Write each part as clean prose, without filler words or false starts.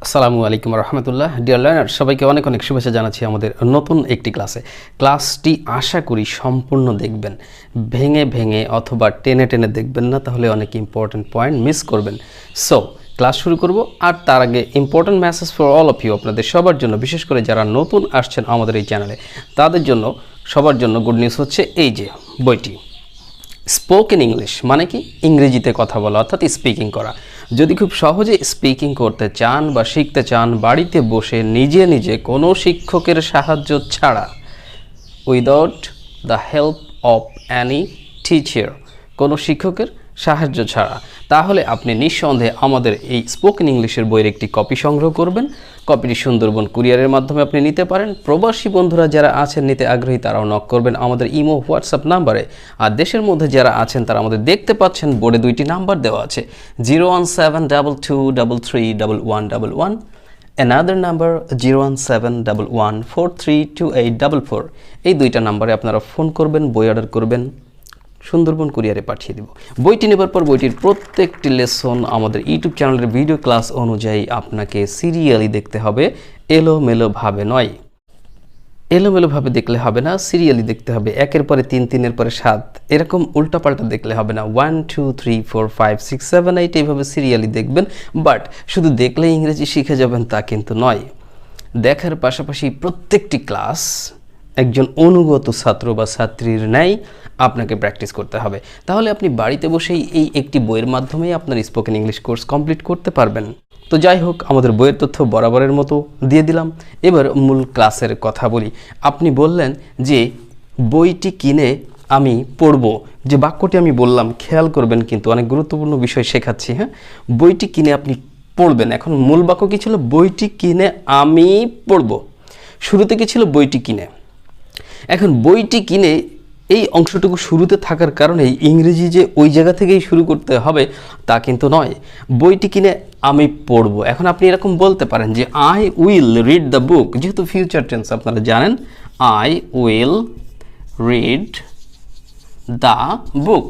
আসসালামু আলাইকুম রহমতুল্লাহ। Deer learner, সবাইকে অনেক অনেক শুভেচ্ছা জানাচ্ছি আমাদের নতুন একটি ক্লাসে। ক্লাসটি আশা করি সম্পূর্ণ দেখবেন, ভেঙে ভেঙে অথবা টেনে টেনে দেখবেন না, তাহলে অনেক ইম্পর্টেন্ট পয়েন্ট মিস করবেন। সো ক্লাস শুরু করব, আর তার আগে important message for all of you, আপনাদের সবার জন্য, বিশেষ করে যারা নতুন আসছেন আমাদের এই চ্যানেলে তাদের জন্য, সবার জন্য গুড নিউজ হচ্ছে এই যে বইটি স্পোকেন ইংলিশ, মানে কি ইংরেজিতে কথা বলা অর্থাৎ স্পিকিং করা। যদি খুব সহজে স্পিকিং করতে চান বা শিখতে চান, বাড়িতে বসে নিজে নিজে কোনো শিক্ষকের সাহায্য ছাড়া, without the help of Annie teacher, কোনো শিক্ষকের সাহায্য ছাড়া, তাহলে আপনি নিঃসন্দেহে আমাদের এই স্পোকেন ইংলিশের বইয়ের একটি কপি সংগ্রহ করবেন। কপিটি সুন্দরবন কুরিয়ারের মাধ্যমে আপনি নিতে পারেন। প্রবাসী বন্ধুরা যারা আছেন নিতে আগ্রহী তারাও নক করবেন আমাদের ইমো হোয়াটসঅ্যাপ নাম্বারে। আর দেশের মধ্যে যারা আছেন তারা আমাদের দেখতে পাচ্ছেন বোর্ডে দুইটি নাম্বার দেওয়া আছে, 01722331111, অ্যানাদার নাম্বার 01711432844। এই দুইটা নাম্বারে আপনারা ফোন করবেন, বই অর্ডার করবেন, সুন্দরবন কুরিয়ারে পাঠিয়ে দেব। বইটি নেবার পর বইটির প্রত্যেকটি লেসন আমাদের ইউটিউব চ্যানেলের ভিডিও ক্লাস অনুযায়ী আপনাকে সিরিয়ালি দেখতে হবে, এলোমেলোভাবে নয়। এলোমেলোভাবে দেখলে হবে না, সিরিয়ালি দেখতে হবে, একের পরে 3, 3-এর পরে 7, এরকম উল্টাপাল্টা দেখলে হবে না। 1 2 3 4 5 6 7 8 এইভাবে সিরিয়ালি দেখবেন। বাট শুধু দেখলে ইংরেজি শিখে যাবেন তা কিন্তু নয়। দেখার পাশাপাশি প্রত্যেকটি ক্লাস একজন অনুগত ছাত্র বা ছাত্রীর ন্যায় আপনাকে প্র্যাকটিস করতে হবে। তাহলে আপনি বাড়িতে বসেই এই একটি বইয়ের মাধ্যমে আপনার স্পোকেন ইংলিশ কোর্স কমপ্লিট করতে পারবেন। তো যাই হোক, আমাদের বইয়ের তথ্য বরাবরের মতো দিয়ে দিলাম। এবার মূল ক্লাসের কথা বলি। আপনি বললেন যে বইটি কিনে আমি পড়ব, যে বাক্যটি আমি বললাম খেয়াল করবেন, কিন্তু অনেক গুরুত্বপূর্ণ বিষয় শেখাচ্ছি। হ্যাঁ, বইটি কিনে আপনি পড়বেন। এখন মূল বাক্য কী ছিল? বইটি কিনে আমি পড়ব। শুরুতে কী ছিল? বইটি কিনে। এখন বইটি কিনে এই অংশটুকু শুরুতে থাকার কারণে ইংরেজি যে ওই জায়গা থেকেই শুরু করতে হবে তা কিন্তু নয়। বইটি কিনে আমি পড়ব। এখন আপনি এরকম বলতে পারেন যে I will read the book, যেহেতু ফিউচার টেন্স আপনারা জানেন। I will read the book,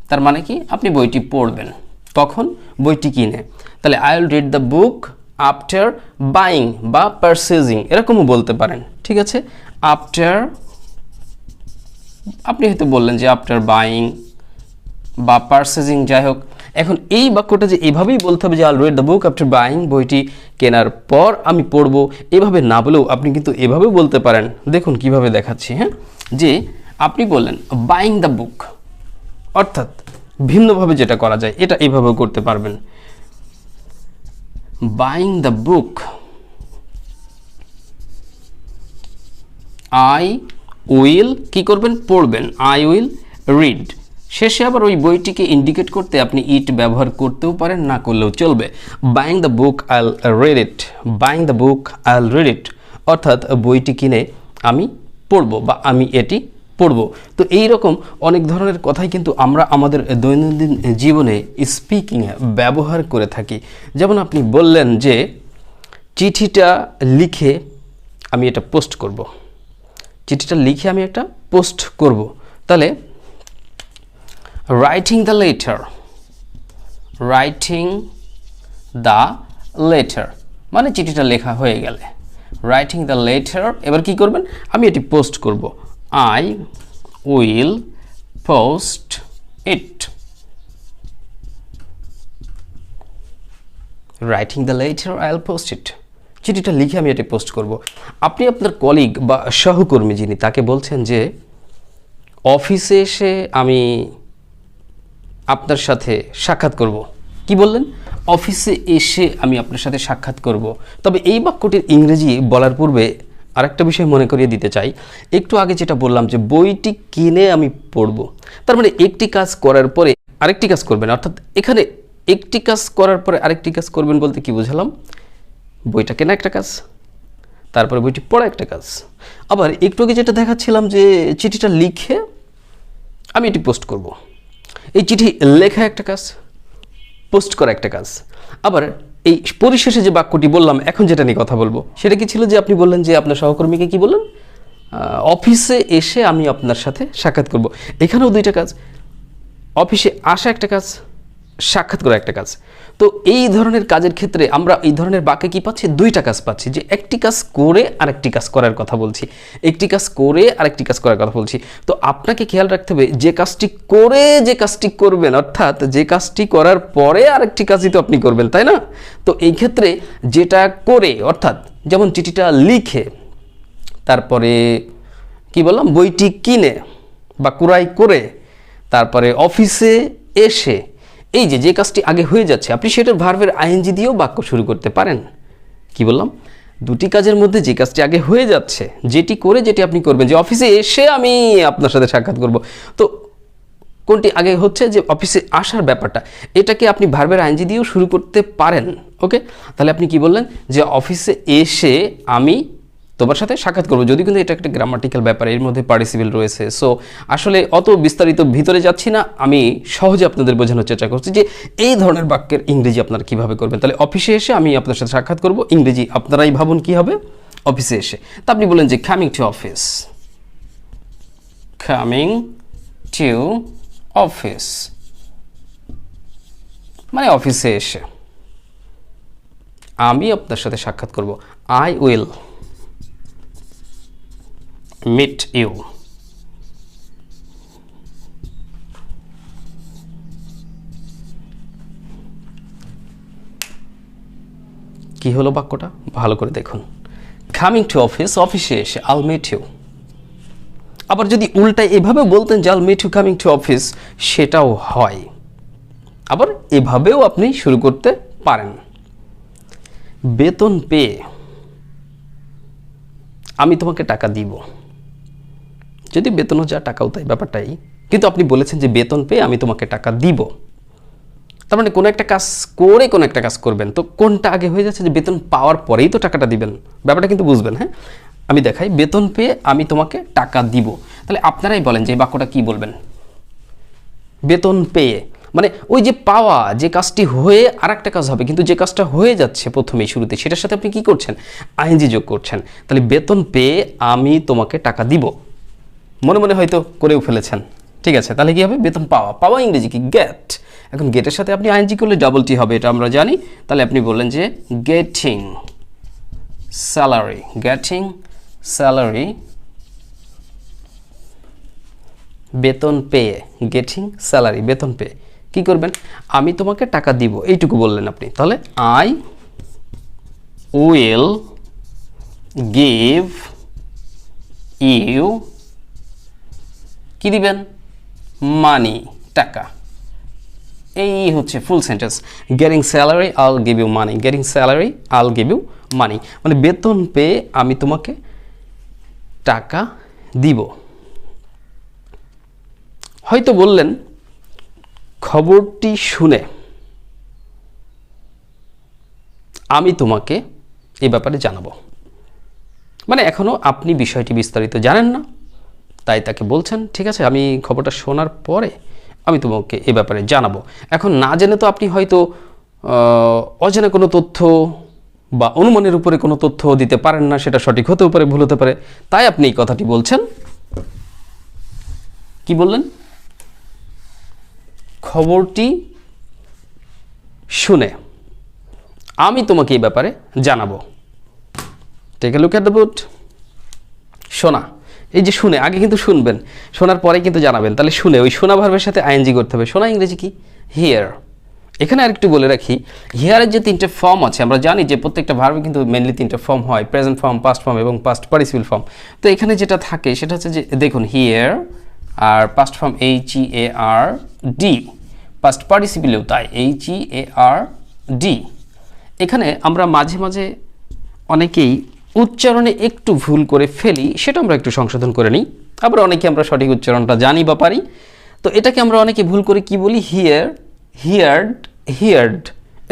তার মানে কি আপনি বইটি পড়বেন। কখন? বইটি কিনে। তাহলে I will read the book after buying বা পারচেজিং, এরকমও বলতে পারেন। ঠিক আছে, আফটার, আপনি হয়তো বললেন যে আফটার বাইং বা পারচেজিং, যাই হোক। এখন এই বাক্যটা যে এভাবেই বলতে হবে যে I will read the book after buying, বইটি কেনার পর আমি পড়ব, এভাবে না বলেও আপনি কিন্তু এভাবেও বলতে পারেন। দেখুন কিভাবে দেখাচ্ছি। হ্যাঁ, যে আপনি বললেন বাইং দ্য বুক, অর্থাৎ ভিন্নভাবে যেটা করা যায় এটা এভাবেও করতে পারবেন। Buying the book I will, কি করবেন? পড়বেন। আই উইল রিড, শেষে আবার ওই বইটিকে ইন্ডিকেট করতে আপনি ইট ব্যবহার করতেও পারেন, না করলেও চলবে। Buying the book I will read it, buying the book I will read it, অর্থাৎ বইটি কিনে আমি পড়ব বা আমি এটি পড়ব। তো এই রকম অনেক ধরনের কথাই কিন্তু আমরা আমাদের দৈনন্দিন জীবনে স্পিকিংয়ে ব্যবহার করে থাকি। যেমন আপনি বললেন যে চিঠিটা লিখে আমি এটা পোস্ট করব, চিঠিটা লিখে আমি একটা পোস্ট করব। তাহলে writing the letter, writing the letter মানে চিঠিটা লেখা হয়ে গেলে, রাইটিং দ্য লেটার, এবার কি করবেন? আমি এটি পোস্ট করব। I will post it, writing the letter I will post ইট, চিঠিটা লিখে আমি এটি পোস্ট করব। আপনি আপনার কলিগ বা সহকর্মী যিনি, তাকে বলছেন যে অফিসে এসে আমি আপনার সাথে সাক্ষাৎ করব। কি বললেন? অফিসে এসে আমি আপনার সাথে সাক্ষাৎ করব। তবে এই বাক্যটির ইংরেজি বলার পূর্বে আরেকটা বিষয় মনে করিয়ে দিতে চাই। একটু আগে যেটা বললাম যে বইটি কিনে আমি পড়ব, তার মানে একটি কাজ করার পরে আরেকটি কাজ করবেন, অর্থাৎ এখানে একটি কাজ করার পরে আরেকটি কাজ করবেন বলতে কি বোঝালাম? বইটা কেনা একটা কাজ, তারপরে বইটি পড়া একটা কাজ। আবার একটু আগে যেটা দেখাচ্ছিলাম যে চিঠিটা লিখে আমি এটি পোস্ট করব, এই চিঠি লেখা একটা কাজ, পোস্ট করা একটা কাজ। আবার এই পরিশেষে যে বাক্যটি বললাম, এখন যেটা নিয়ে কথা বলবো সেটা কি ছিল? যে আপনি বললেন যে আপনার সহকর্মীকে কি বললেন? অফিসে এসে আমি আপনার সাথে সাক্ষাৎ করব। এখানেও দুইটা কাজ, অফিসে আসা একটা কাজ, সাক্ষাৎ করা একটা কাজ। তো এই ধরনের কাজের ক্ষেত্রে আমরা এই ধরনের বাক্যে কি পাচ্ছি, দুইটা কাজ পাচ্ছি, যে একটি কাজ করে আরেকটি কাজ করার কথা বলছি, একটি কাজ করে আরেকটি কাজ করার কথা বলছি। তো আপনাকে খেয়াল রাখতে হবে যে কাজটি করে যে কাজটি করবেন, অর্থাৎ যে কাজটি করার পরে আরেকটি কাজই তো আপনি করবেন, তাই না? তো এই ক্ষেত্রে যেটা করে, অর্থাৎ যেমন চিঠিটা লিখে, তারপরে কি বললাম, বইটি কিনে বা ক্রয় করে, তারপরে অফিসে এসে, এই যে কাজটি আগে হয়ে যাচ্ছে, আপনি সেটার ভার্বের আইএনজি দিয়েও বাক্য শুরু করতে পারেন। কি বললাম, দুটি কাজের মধ্যে যে কাজটি আগে হয়ে যাচ্ছে, যেটি করে যেটি আপনি করবেন, যে অফিসে এসে আমি আপনার সাথে সাক্ষাৎ করব, তো কোনটি আগে হচ্ছে, যে অফিসে আসার ব্যাপারটা, এটাকে আপনি ভার্বের আইএনজি দিয়েও শুরু করতে পারেন। ওকে, তাহলে আপনি কি বললেন, যে অফিসে এসে আমি তোমার সাথে সাক্ষাৎ করবো, যদি কিন্তু এটা একটা গ্রামাটিক্যাল ব্যাপার, এর মধ্যে পার্টিসিপেল রয়েছে। সো আসলে অত বিস্তারিত ভিতরে যাচ্ছি না, আমি সহজে আপনাদের বোঝানোর চেষ্টা করছি যে এই ধরনের বাক্যের ইংরেজি আপনারা কিভাবে করবেন। তাহলে অফিসে এসে আমি আপনার সাথে সাক্ষাৎ করব, ইংরেজি আপনারাই ভাবুন কি হবে, অফিসে এসে। তা আপনি বলেন যে coming to office, coming to office, মানে অফিসে এসে আমি আপনার সাথে সাক্ষাৎ করব, আই উইল meet you। কি হলো বাক্যটা, ভালো করে দেখুন, কামিং টু অফিস, অফিসে এসে, আল মিট ইউ। আবার যদি উল্টায় এভাবে বলতেন যে I'll meet you coming to office, সেটাও হয়। আবার এভাবেও আপনি শুরু করতে পারেন, বেতন পেয়ে আমি তোমাকে টাকা দিব। যদি বেতনও যা টাকাও তাই, ব্যাপারটাই, কিন্তু আপনি বলেছেন যে বেতন পেয়ে আমি তোমাকে টাকা দিব, তার মানে কোনো একটা কাজ করে কোনো একটা কাজ করবেন, তো কোনটা আগে হয়ে যাচ্ছে, যে বেতন পাওয়ার পরেই তো টাকাটা দিবেন, ব্যাপারটা কিন্তু বুঝবেন। হ্যাঁ, আমি দেখাই, বেতন পেয়ে আমি তোমাকে টাকা দিব। তাহলে আপনারাই বলেন যে এই বাক্যটা কি বলবেন, বেতন পেয়ে, মানে ওই যে পাওয়া, যে কাজটি হয়ে আর একটা কাজ হবে, কিন্তু যে কাজটা হয়ে যাচ্ছে প্রথমেই শুরুতে, সেটার সাথে আপনি কি করছেন, আইএনজি যোগ করছেন। তাহলে বেতন পেয়ে আমি তোমাকে টাকা দিব, মনে মনে হয়তো করেও ফেলেছেন, ঠিক আছে। তাহলে কি হবে, বেতন পাওয়া, পাওয়া ইংরেজি কি, গেট। এখন গেটের সাথে আপনি আইএনজি করলে ডাবল টি হবে, এটা আমরা জানি। তাহলে আপনি বললেন যে গেটিং স্যালারি, গেটিং স্যালারি, বেতন পেয়ে, গেটিং স্যালারি, বেতন পেয়ে কি করবেন, আমি তোমাকে টাকা দিব, এইটুকু বললেন আপনি। তাহলে আই উইল গিভ ইউ, কি দিবেন, মানি, টাকা। এই হচ্ছে full sentence, getting salary I'll give you money, getting salary I'll give you money, মানে বেতন পেয়ে আমি তোমাকে টাকা দিব। হয়তো বললেন খবরটি শুনে আমি তোমাকে এ ব্যাপারে জানাবো, মানে এখনো আপনি বিষয়টি বিস্তারিত জানেন না, তাই তাকে বলছেন ঠিক আছে আমি খবরটা শোনার পরে আমি তোমাকে এ ব্যাপারে জানাবো। এখন না জেনে তো আপনি হয়তো অজানা কোনো তথ্য বা অনুমানের উপরে কোনো তথ্য দিতে পারেন না, সেটা সঠিক হতেও পারে, ভুল হতে পারে, তাই আপনি এই কথাটি বলছেন। কি বললেন, খবরটি শুনে আমি তোমাকে এই ব্যাপারে জানাবো। Take a look at the boot, শোনা, এই যে শুনে, আগে কিন্তু শুনবেন, শোনার পরে কিন্তু জানাবেন। তাহলে শুনে, ওই শোনা ভার্বের সাথে আইএনজি করতে হবে। শোনা ইংরেজি কি, হিয়ার। এখানে আরেকটু বলে রাখি, হিয়ারের যে তিনটে ফর্ম আছে, আমরা জানি যে প্রত্যেকটা ভার্বে কিন্তু মেনলি তিনটে ফর্ম হয়, প্রেজেন্ট ফর্ম, পাস্ট ফর্ম এবং পাস্ট পার্টিসিপল ফর্ম। তো এখানে যেটা থাকে সেটা হচ্ছে যে দেখুন, হিয়ার, আর পাস্ট ফর্ম HEARD, পাস্ট পার্টিসিপলেও তাই HEARD। এখানে আমরা মাঝে মাঝে অনেকেই উচ্চারণে একটু ভুল করে ফেলি, সেটা আমরা একটু সংশোধন করে নিই। আবার অনেকে আমরা সঠিক উচ্চারণটা জানি বা পারি, তো এটাকে আমরা অনেকে ভুল করে কি বলি, হিয়ার, হিয়ার্ড, হিয়ার্ড,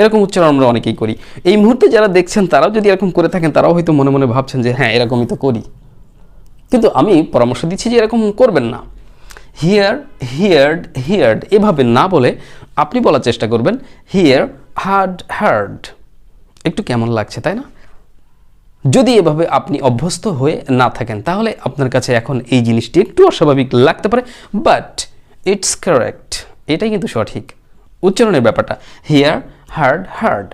এরকম উচ্চারণ আমরা অনেকেই করি। এই মুহূর্তে যারা দেখছেন তারাও যদি এরকম করে থাকেন, তারাও হয়তো মনে মনে ভাবছেন যে হ্যাঁ এরকমই তো করি, কিন্তু আমি পরামর্শ দিচ্ছি যে এরকম করবেন না। হিয়ার, হিয়ার্ড, হিয়ার্ড এভাবে না বলে আপনি বলার চেষ্টা করবেন হিয়ার, হার্ড, হার্ড। একটু কেমন লাগছে তাই না? যদি এভাবে আপনি অভ্যস্ত হয়ে না থাকেন, তাহলে আপনার কাছে এখন এই জিনিসটি একটু অস্বাভাবিক লাগতে পারে, বাট ইটস কারেক্ট, এটাই কিন্তু সঠিক উচ্চারণের ব্যাপারটা। Here, heard hard.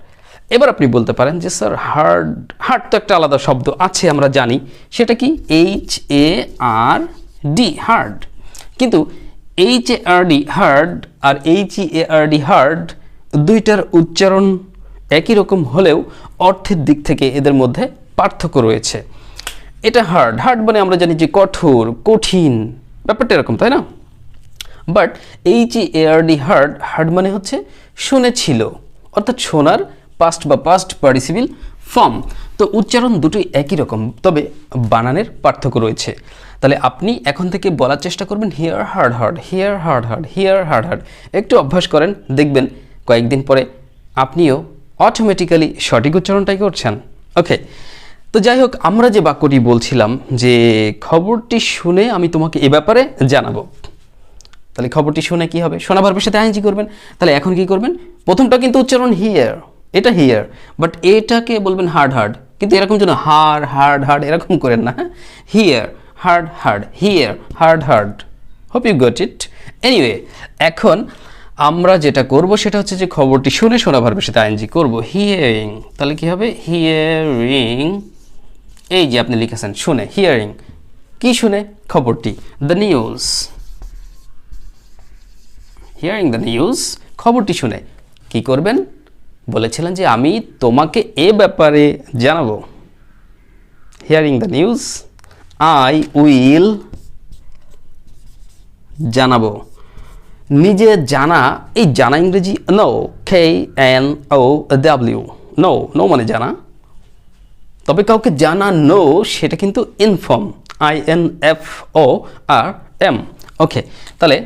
এবার আপনি বলতে পারেন যে স্যার হার্ড, হার্ড তো একটা আলাদা শব্দ আছে আমরা জানি, সেটা কি HARD, হার্ড। কিন্তু HARD হার্ড আর HEARD হার্ড দুইটার উচ্চারণ একই রকম হলেও অর্থের দিক থেকে এদের মধ্যে পার্থক্য রয়েছে। এটা হার্ড, হার্ড মানে আমরা জানি যে কঠোর, কঠিন, ব্যাপারটা এরকম, তাই না? বাট HARD হার্ড, হার্ড মানে হচ্ছে শুনেছিল, অর্থাৎ শোনার পাস্ট বা পাস্ট পার্টিসিপল ফর্ম। তো উচ্চারণ দুটোই একই রকম, তবে বানানের পার্থক্য রয়েছে। তাহলে আপনি এখন থেকে বলার চেষ্টা করবেন here heard heard, hear heard heard, hear heard hard. একটু অভ্যাস করেন, দেখবেন কয়েকদিন পরে আপনিও অটোমেটিক্যালি সঠিক উচ্চারণটাই করছেন। ওকে, তো যাই হোক, আমরা যে বাক্যটি বলছিলাম যে খবরটি শুনে আমি তোমাকে এ ব্যাপারে জানাবো, তাহলে খবরটি শুনে কি হবে? শোনা ভার্বের সাথে আইএনজি করবেন। তাহলে এখন কি করবেন? প্রথমটা কিন্তু উচ্চারণ হিয়ার, এটা হিয়ার, বাট এটাকে বলবেন হার্ড হার্ড, কিন্তু এরকম যেন হার্ড হার্ড হার্ড এরকম করেন না। হ্যাঁ, hear heard heard, hear heard heard. Hope you got it. Anyway, এখন আমরা যেটা করব সেটা হচ্ছে যে খবরটি শুনে শোনা ভার্বের সাথে আইএনজি করব, হিয়ারিং। তাহলে কি হবে? হিয়ারিং, এই যে আপনি লিখেছেন শুনে, হিয়ারিং, কি শুনে? খবরটি, the news. Hearing the news, খবরটি শুনে কি করবেন? বলেছিলেন যে আমি তোমাকে এ ব্যাপারে জানাবো। Hearing the news, I will, জানাবো। নিজে জানা, এই জানা ইংরেজি নো, KNOW, নো, নো মানে জানা। তবে কাউকে জানানো সেটা কিন্তু ইনফর্ম, INFORM। ওকে, তাহলে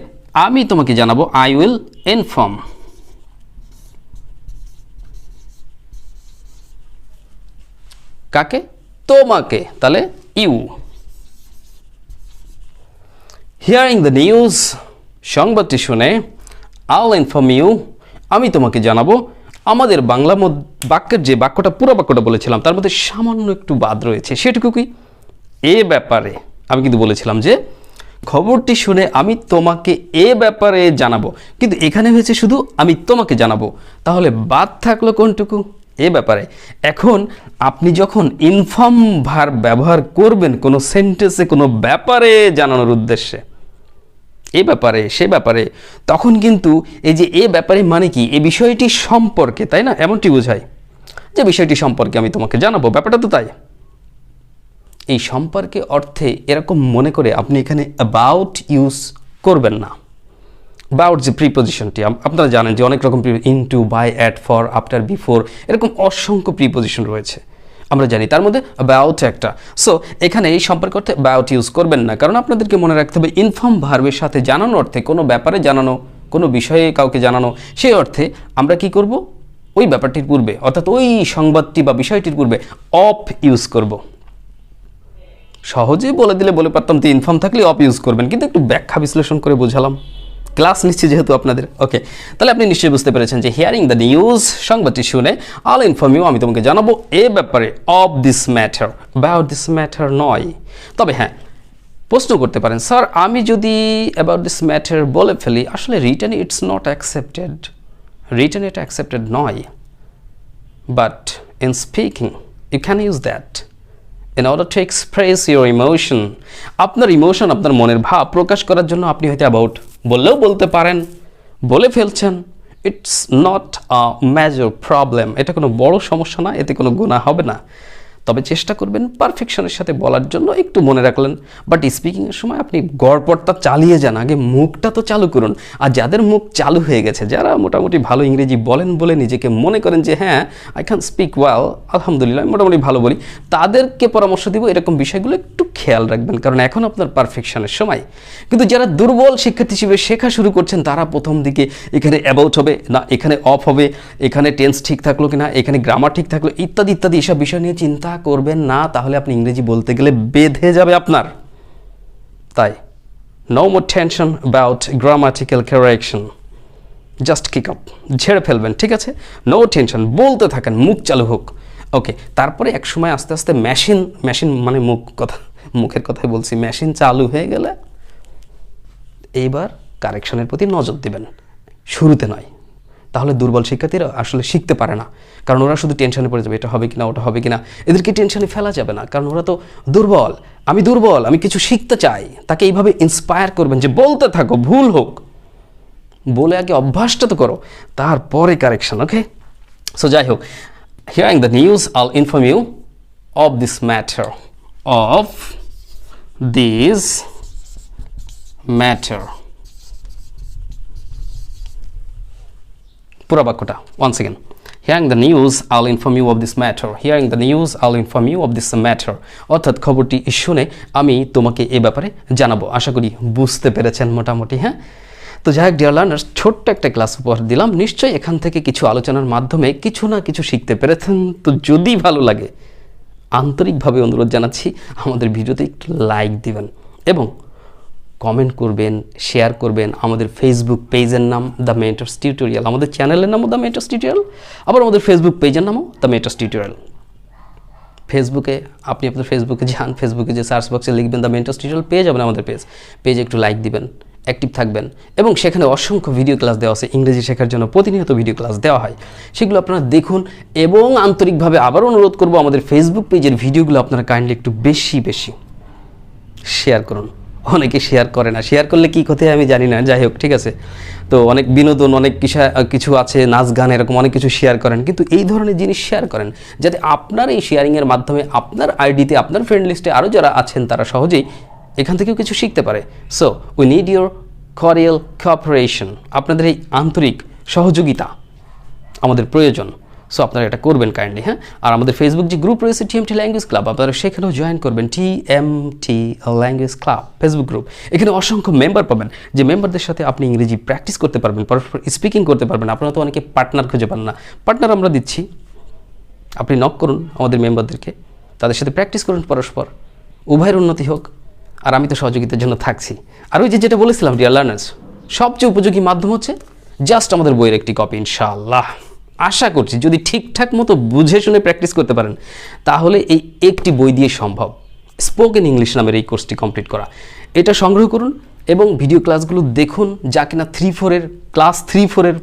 আমি তোমাকে জানাবো, আই উইল ইনফর্ম। কাকে? তোমাকে, তাহলে ইউ। হিয়ারিং দ্য নিউজ, সংবাদটি শুনে, আইল ইনফর্ম ইউ, আমি তোমাকে জানাবো। আমাদের বাংলা বাক্যের যে বাক্যটা, পুরো বাক্যটা বলেছিলাম, তার মধ্যে সামান্য একটু বাদ রয়েছে, সেটুকু কি? এ ব্যাপারে। আমি কিন্তু বলেছিলাম যে খবরটি শুনে আমি তোমাকে এ ব্যাপারে জানাবো, কিন্তু এখানে হয়েছে শুধু আমি তোমাকে জানাবো, তাহলে বাদ থাকলো কোনটুকু? এ ব্যাপারে। এখন আপনি যখন ইনফর্ম ভার্ব ব্যবহার করবেন কোনো সেন্টেন্সে কোনো ব্যাপারে জানানোর উদ্দেশ্যে, এ ব্যাপারে, সে ব্যাপারে, তখন কিন্তু এই যে এ ব্যাপারে মানে কি? এই বিষয়টি সম্পর্কে, তাই না? এমনটি বোঝায় যে বিষয়টি সম্পর্কে আমি তোমাকে জানাবো, ব্যাপারটা তো তাই। এই সম্পর্কে অর্থে এরকম মনে করে আপনি এখানে অ্যাবাউট ইউজ করবেন না। অ্যাবাউট যে প্রিপোজিশনটি, আপনারা জানেন যে অনেক রকম into, by, at, for, after, before, এরকম অসংখ্য প্রিপোজিশন রয়েছে, আমরা জানি, তার মধ্যে অ্যাবাউট একটা। সো এখানে এই সম্পর্ক অর্থে অ্যাবাউট ইউজ করবেন না, কারণ আপনাদেরকে মনে রাখতে হবে ইনফর্ম ভার্বের সাথে জানানো অর্থে, কোনো ব্যাপারে জানানো, কোনো বিষয়ে কাউকে জানানো, সেই অর্থে আমরা কি করব? ওই ব্যাপারটির পূর্বে, অর্থাৎ ওই সংবাদটি বা বিষয়টির পূর্বে অফ ইউজ করব। সহজেই বলে দিলে বলে পারতাম যে ইনফর্ম থাকলে অফ ইউজ করবেন, কিন্তু একটু ব্যাখ্যা বিশ্লেষণ করে বোঝালাম, ক্লাস নিচ্ছি যেহেতু আপনাদের। ওকে, তাহলে আপনি নিশ্চয়ই বুঝতে পেরেছেন যে হিয়ারিং দ্য নিউজ, সংবাদটি শুনে, আল ইনফর্ম ইউ, আমি তোমাকে জানাবো এ ব্যাপারে, of this matter, about this matter নয়। তবে হ্যাঁ, প্রশ্ন করতে পারেন, স্যার আমি যদি অ্যাবাউট দিস ম্যাটার বলে ফেলি, আসলে written it's not accepted, written এটা অ্যাকসেপ্টেড নয়, but in speaking you can use that in order to express your emotion, আপনার ইমোশন, আপনার মনের ভাব প্রকাশ করার জন্য আপনি হয়তো অ্যাবাউট বললেও বলতে পারেন, বলে ফেলছেন। It's not a major problem, এটা কোনো বড় সমস্যা না, এতে কোনো গুনাহ হবে না। তবে চেষ্টা করবেন পারফেকশনের সাথে বলার জন্য, একটু মনে রাখলেন। বাট স্পিকিংয়ের সময় আপনি গড়পড়টা চালিয়ে যান, আগে মুখটা তো চালু করুন। আর যাদের মুখ চালু হয়ে গেছে, যারা মোটামুটি ভালো ইংরেজি বলেন বলে নিজেকে মনে করেন যে হ্যাঁ আই ক্যান স্পিক ওয়েল, আলহামদুলিল্লাহ মোটামুটি ভালো বলি, তাদেরকে পরামর্শ দিব এরকম বিষয়গুলো একটু খেয়াল রাখবেন, কারণ এখন আপনার পারফেকশনের সময়। কিন্তু যারা দুর্বল শিক্ষার্থী হিসেবে শেখা শুরু করছেন, তারা প্রথম দিকে এখানে অ্যাবাউট হবে না, এখানে অফ হবে, এখানে টেন্স ঠিক থাকলো কিনা, এখানে গ্রামার ঠিক থাকলো, ইত্যাদি ইত্যাদি এসব বিষয় নিয়ে চিন্তা করবেন না, তাহলে আপনি ইংরেজি বলতে গেলে বেঁধে যাবে আপনার। তাই no more tension about grammatical correction, just kick up, ঝেড়ে ফেলবেন, ঠিক আছে? নো টেনশন, বলতে থাকেন, মুখ চালু হোক। ওকে, তারপরে এক সময় আস্তে আস্তে মেশিন মানে মুখের কথাই বলছি, মেশিন চালু হয়ে গেলে এইবার কারেকশনের প্রতি নজর দেবেন, শুরুতে নয়। তাহলে দুর্বল শিক্ষার্থীরা আসলে শিখতে পারে না, কারণ ওরা শুধু টেনশনে পড়ে যাবে, এটা হবে কিনা ওটা হবে কিনা। এদেরকে টেনশনে ফেলা যাবে না, কারণ ওরা তো দুর্বল, আমি কিছু শিখতে চাই। তাকে এইভাবে ইন্সপায়ার করবেন যে বলতে থাকো, ভুল হোক, বলে আগে অভ্যাসটা তো করো, তারপরে কারেকশন। ওকে, সো যাই হোক, hearing the news I'll inform you of this matter, পুরো বাক্যটা once again. Hearing the news I'll inform you of this matter, hearing the news I'll inform you of this matter, অর্থাৎ খবরটি শুনে আমি তোমাকে এ ব্যাপারে জানাবো। আশা করি বুঝতে পেরেছেন মোটামুটি। হ্যাঁ, তো যাই হোক ডিয়ার লার্নার্স, ছোট্ট একটা ক্লাস উপহার দিলাম, নিশ্চয়ই এখান থেকে কিছু আলোচনার মাধ্যমে কিছু না কিছু শিখতে পেরেছেন। তো যদি ভালো লাগে, আন্তরিকভাবে অনুরোধ জানাচ্ছি আমাদের ভিডিওতে একটু লাইক দিবেন এবং কমেন্ট করবেন, শেয়ার করবেন। আমাদের ফেসবুক পেজের নাম দ্য মেন্টরস টিউটোরিয়াল, আমাদের চ্যানেলের নামও দ্য মেন্টরস টিউটোরিয়াল, আবার আমাদের ফেসবুক পেজের নামও দ্য মেন্টরস টিউটোরিয়াল। ফেসবুকে আপনি আপনার ফেসবুকে যান, ফেসবুকে যে সার্চ বক্সে লিখবেন দ্য মেন্টরস টিউটোরিয়াল, পেয়ে যাবেন আমাদের পেজে একটু লাইক দিবেন, অ্যাক্টিভ থাকবেন। এবং সেখানে অসংখ্য ভিডিও ক্লাস দেওয়া আছে, ইংরেজি শেখার জন্য প্রতিনিয়ত ভিডিও ক্লাস দেওয়া হয়, সেগুলো আপনারা দেখুন। এবং আন্তরিকভাবে আবার অনুরোধ করব, আমাদের ফেসবুক পেজের ভিডিওগুলো আপনারা কাইন্ডলি একটু বেশি শেয়ার করুন। অনেকে শেয়ার করে না, শেয়ার করলে কী ক্ষতি হয় আমি জানি না, যাই হোক ঠিক আছে। তো অনেক বিনোদন, অনেক কিছু আছে, নাচ গান, এরকম অনেক কিছু শেয়ার করেন, কিন্তু এই ধরনের জিনিস শেয়ার করেন যাতে আপনার এই শেয়ারিংয়ের মাধ্যমে আপনার আইডিতে, আপনার ফ্রেন্ড লিস্টে আরও যারা আছেন তারা সহজেই এখান থেকেও কিছু শিখতে পারে। So we need your cordial cooperation, আপনাদের এই আন্তরিক সহযোগিতা আমাদের প্রয়োজন। সো আপনারা এটা করবেন কাইন্ডলি। হ্যাঁ, আর আমাদের ফেসবুক যে গ্রুপ রয়েছে টিএমটি ল্যাঙ্গুয়েজ ক্লাব, আপনারা সেখানেও জয়েন করবেন, TMT language club Facebook group. এখানে অসংখ্য মেম্বার পাবেন, যে মেম্বারদের সাথে আপনি ইংরেজি প্র্যাকটিস করতে পারবেন, পরস্পর স্পিকিং করতে পারবেন। আপনারা তো অনেকে পার্টনার খুঁজে পান না, পার্টনার আমরা দিচ্ছি, আপনি নক করুন আমাদের মেম্বারদেরকে, তাদের সাথে প্র্যাকটিস করুন, পরস্পর উভয়ের উন্নতি হোক। আর আমি তো সহযোগিতার জন্য থাকছি। আর ওই যেটা বলেছিলাম ডিয়ার লার্নার্স, সবচেয়ে উপযোগী মাধ্যম হচ্ছে জাস্ট আমাদের বইয়ের একটি কপি। ইনশাআল্লাহ আশা করছি যদি ঠিকঠাক মতো বুঝে শুনে প্র্যাকটিস করতে পারেন, তাহলে এই একটি বই দিয়ে সম্ভব স্পোকেন ইংলিশ নামের এই কোর্সটি কমপ্লিট করা। এটা সংগ্রহ করুন এবং ভিডিও ক্লাসগুলো দেখুন, যা কিনা ক্লাস 3-4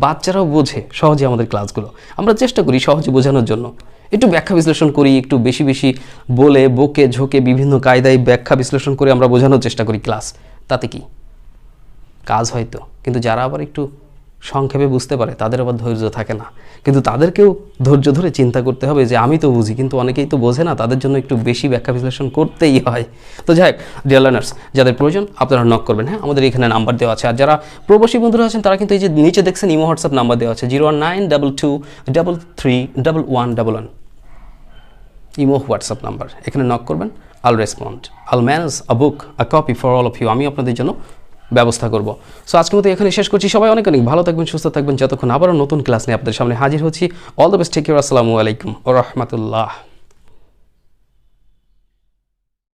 বাচ্চারাও বোঝে সহজে আমাদের ক্লাসগুলো। আমরা চেষ্টা করি সহজে বোঝানোর জন্য, একটু ব্যাখ্যা বিশ্লেষণ করি, একটু বেশি বলে বকে ঝোঁকে বিভিন্ন কায়দায় ব্যাখ্যা বিশ্লেষণ করে আমরা বোঝানোর চেষ্টা করি ক্লাস। তাতে কি কাজ হয়তো, কিন্তু যারা আবার একটু সংক্ষেপে বুঝতে পারে তাদের আবার ধৈর্য থাকে না, কিন্তু তাদেরকেও ধৈর্য ধরে চিন্তা করতে হবে যে আমি তো বুঝি, কিন্তু অনেকেই তো বোঝে না, তাদের জন্য একটু বেশি ব্যাখ্যা বিশ্লেষণ করতেই হয়। তো যাই হোক ডিয়ার লার্নার্স, যাদের প্রয়োজন আপনারা নক করবেন। হ্যাঁ, আমাদের এখানে নাম্বার দেওয়া আছে। আর যারা প্রবাসী বন্ধুরা আছেন তারা কিন্তু এই যে নিচে দেখছেন ইমো হোয়াটসঅ্যাপ নাম্বার দেওয়া আছে, 01922331111 ইমো হোয়াটসঅ্যাপ নাম্বার। এখানে নক করবেন, I'll respond, I'll manage a book a copy for all of you, আমি আপনাদের জন্য ব্যবস্থা করব। সো আজকের মতো এখানে শেষ করছি। সবাই অনেক ভালো থাকবেন, সুস্থ থাকবেন, যতক্ষণ আবারও নতুন ক্লাস নিয়ে আপনাদের সামনে হাজির হচ্ছি। All the best, take care, আসসালামু আলাইকুম ওয়া রাহমাতুল্লাহ।